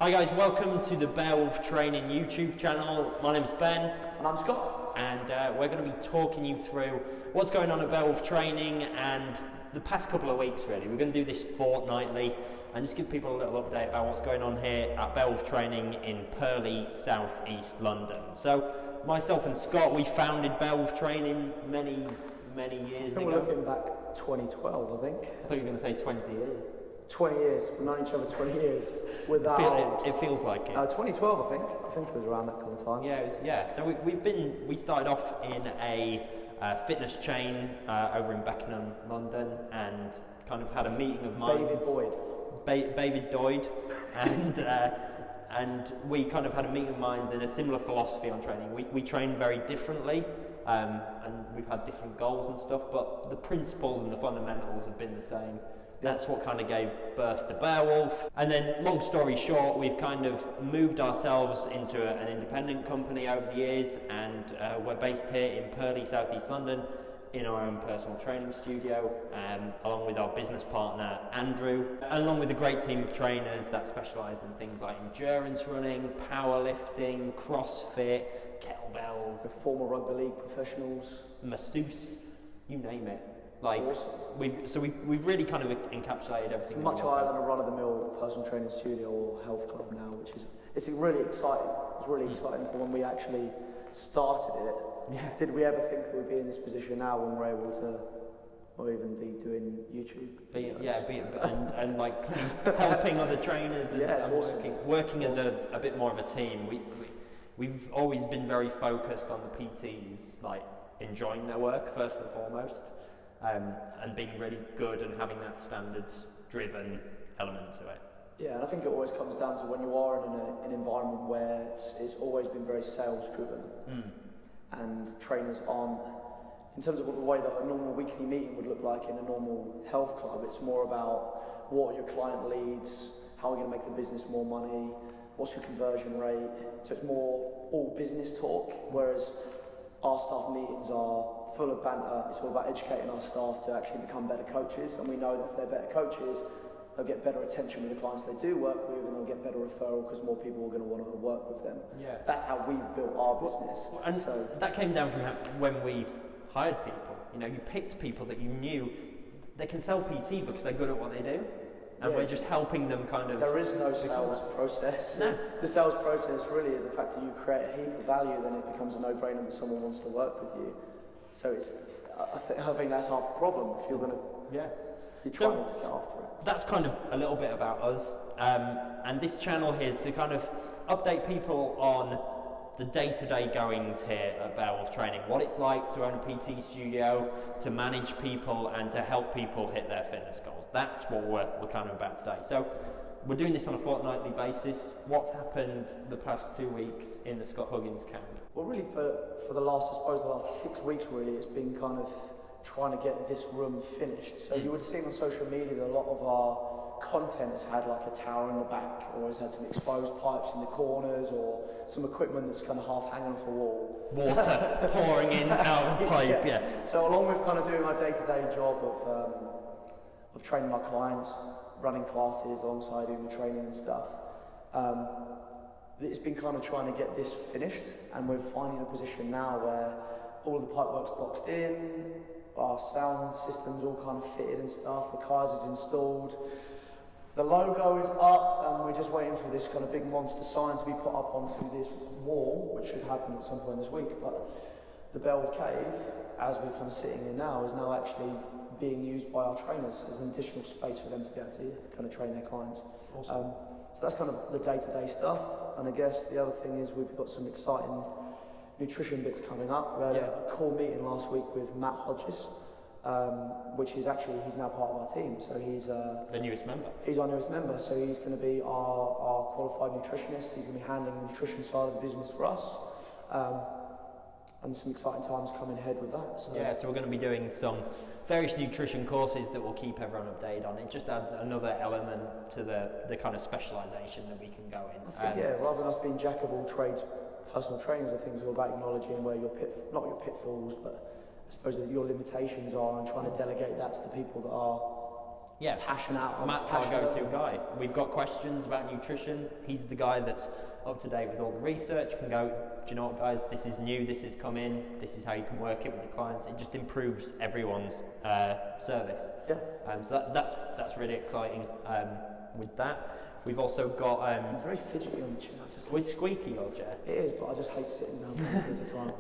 Hi guys, welcome to the BearWolf Training YouTube channel. My name's Ben. And I'm Scott. And we're going to be talking you through what's going on at BearWolf Training and the past couple of weeks really. We're going to do this fortnightly and just give people a little update about what's going on here at BearWolf Training in Purley, South East London. So myself and Scott, we founded BearWolf Training many years ago. We're looking back 2012, I think. I thought you were going to say 20 years. 20 years. We've known each other 20 years. Without it feels like it. 2012, I think. I think it was around that kind of time. Yeah. So we started off in a fitness chain over in Beckenham, London, and kind of had a meeting of minds. David Doyd, and we kind of had a meeting of minds in a similar philosophy on training. We train very differently, and we've had different goals and stuff, but the principles and the fundamentals have been the same. That's what kind of gave birth to BearWolf. And then, long story short, we've kind of moved ourselves into an independent company over the years, and we're based here in Purley, South East London, in our own personal training studio, along with our business partner Andrew, and along with a great team of trainers that specialise in things like endurance running, powerlifting, CrossFit, kettlebells, the former rugby league professionals, masseuse, you name it. Like awesome. we've really kind of encapsulated everything. It's much higher than a run-of-the-mill personal training studio or health club now, which is it's really exciting. It's really exciting for when we actually started it. Yeah. Did we ever think that we'd be in this position now when we're able to, or even be doing YouTube? And like helping other trainers and, awesome. working as a bit more of a team. We've always been very focused on the PTs, like enjoying their work first and foremost. And being really good and having that standards-driven element to it. Yeah, and I think it always comes down to when you are in an environment where it's always been very sales-driven, and trainers aren't, in terms of the way that a normal weekly meeting would look like in a normal health club, it's more about what are your client leads, how are we going to make the business more money, what's your conversion rate, so it's more all business talk, whereas our staff meetings are full of banter. It's all about educating our staff to actually become better coaches, and we know that if they're better coaches, they'll get better attention with the clients they do work with, and they'll get better referral because more people are going to want to work with them. Yeah, that's how we've built our business. And so that came down from when we hired people. You know, you picked people that you knew they can sell PT because they're good at what they do. And we're just helping them kind of... There is no sales process. No. The sales process really is the fact that you create a heap of value, then it becomes a no-brainer that someone wants to work with you. So it's, I think that's half the problem. If you're going to you're trying to get after it. That's kind of a little bit about us. And this channel here is to kind of update people on the day-to-day goings here at BearWolf Training, what it's like to own a PT studio, to manage people and to help people hit their fitness goals. That's what we're kind of about today. So we're doing this on a fortnightly basis. What's happened the past 2 weeks in the Scott Huggins camp? Well, really for the last 6 weeks really, it's been kind of trying to get this room finished. So you would have seen on social media that a lot of our content has had like a tower in the back, or has had some exposed pipes in the corners, or some equipment that's kind of half hanging off a wall. Water pouring in out of the pipe, yeah. So along with kind of doing our day-to-day job of training our clients, running classes alongside doing the training and stuff, it's been kind of trying to get this finished, and we're finally in a position now where all the pipe work's boxed in, our sound system's all kind of fitted and stuff, the Kaiser's installed, the logo is up, and we're just waiting for this kind of big monster sign to be put up onto this wall, which should happen at some point this week. But the BearWolf Cave, as we're kind of sitting in now, is now actually being used by our trainers as an additional space for them to be able to kind of train their clients. Awesome. So that's kind of the day-to-day stuff, and I guess the other thing is we've got some exciting nutrition bits coming up. We had a cool meeting last week with Matt Hodges, which is actually, he's now part of our team, so he's the newest member. He's our newest member, so he's going to be our qualified nutritionist. He's going to be handling the nutrition side of the business for us, and some exciting times coming ahead with that. So. Yeah, so we're going to be doing some various nutrition courses that will keep everyone updated on. It just adds another element to the kind of specialisation that we can go in. I think, rather than us being jack of all trades personal trainers, I think it's all about acknowledging where your not your pitfalls, but I suppose that your limitations are, and trying to delegate that to the people that are passion out. Matt's our go-to guy. We've got questions about nutrition. He's the guy that's up to date with all the research. Can go, do you know what, guys? This is new. This has come in. This is how you can work it with your clients. It just improves everyone's service. Yeah. So that's really exciting. With that, we've also got. I'm very fidgety on the chair. We're squeaky, your chair. It is, but I just hate sitting down for periods of time.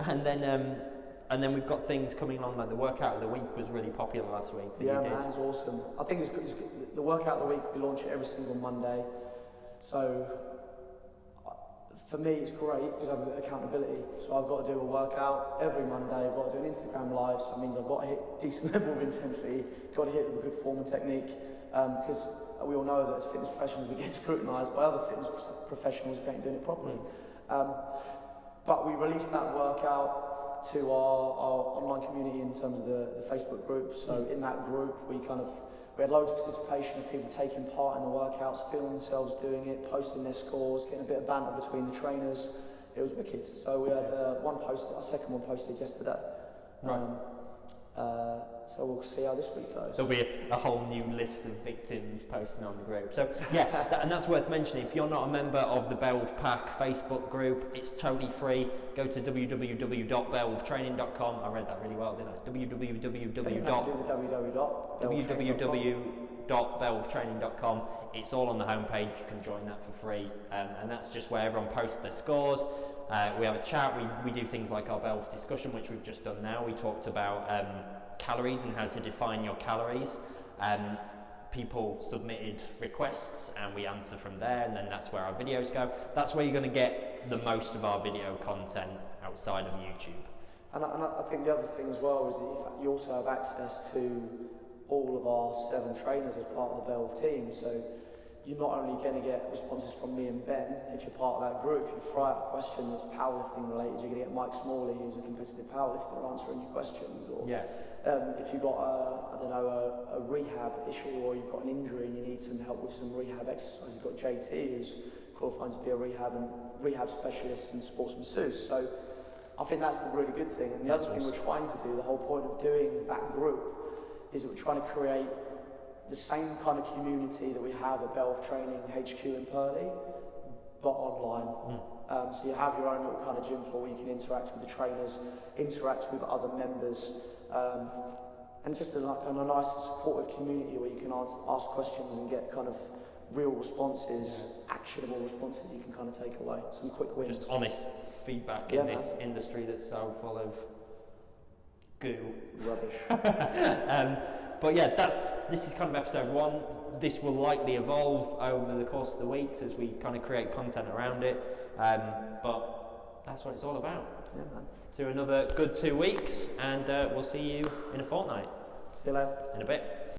And then we've got things coming along, like the workout of the week was really popular last week. Yeah, man, it's awesome. I think it's good. The workout of the week, we launch it every single Monday. So for me, it's great because I have accountability. So I've got to do a workout every Monday. I've got to do an Instagram live. So it means I've got to hit a decent level of intensity. Got to hit with a good form and technique. Because we all know that as fitness professionals, we get scrutinised by other fitness professionals if we ain't doing it properly. But we released that workout to our online community in terms of the Facebook group. So in that group, we had loads of participation of people taking part in the workouts, filming themselves doing it, posting their scores, getting a bit of banter between the trainers. It was wicked. So we had our second one posted yesterday. Right. So we'll see how this week goes. There'll be a whole new list of victims posting on the group. So yeah, and that's worth mentioning. If you're not a member of the BearWolf Pack Facebook group, it's totally free. Go to www.bearwolftraining.com. I read that really well, didn't I? www.bearwolftraining.com. It's all on the homepage. You can join that for free, and that's just where everyone posts their scores. We have a chat. We do things like our BearWolf discussion, which we've just done now. We talked about calories and how to define your calories. People submitted requests and we answer from there, and then that's where our videos go. That's where you're going to get the most of our video content outside of YouTube. And I think the other thing as well is that you also have access to all of our 7 trainers as part of the BearWolf team. So you're not only going to get responses from me and Ben if you're part of that group. If you throw out a question that's powerlifting related, you're going to get Mike Smalley, who's a competitive powerlifter, answering your questions. Or if you've got a rehab issue, or you've got an injury and you need some help with some rehab exercise, you've got JT, who's qualified to be a rehab specialist and sports masseuse. So I think that's the really good thing. And the other thing we're trying to do, the whole point of doing that group, is that we're trying to create the same kind of community that we have at BearWolf Training HQ in Purley, but online. So you have your own little kind of gym floor where you can interact with the trainers, interact with other members, and just a nice supportive community where you can ask questions and get kind of real responses, actionable responses you can kind of take away, some quick wins. Just honest feedback in this industry that's so full of goo. Rubbish. But yeah, this is kind of episode 1. This will likely evolve over the course of the weeks as we kind of create content around it. But that's what it's all about. Yeah, man. To another good 2 weeks, and we'll see you in a fortnight. See you later. In a bit.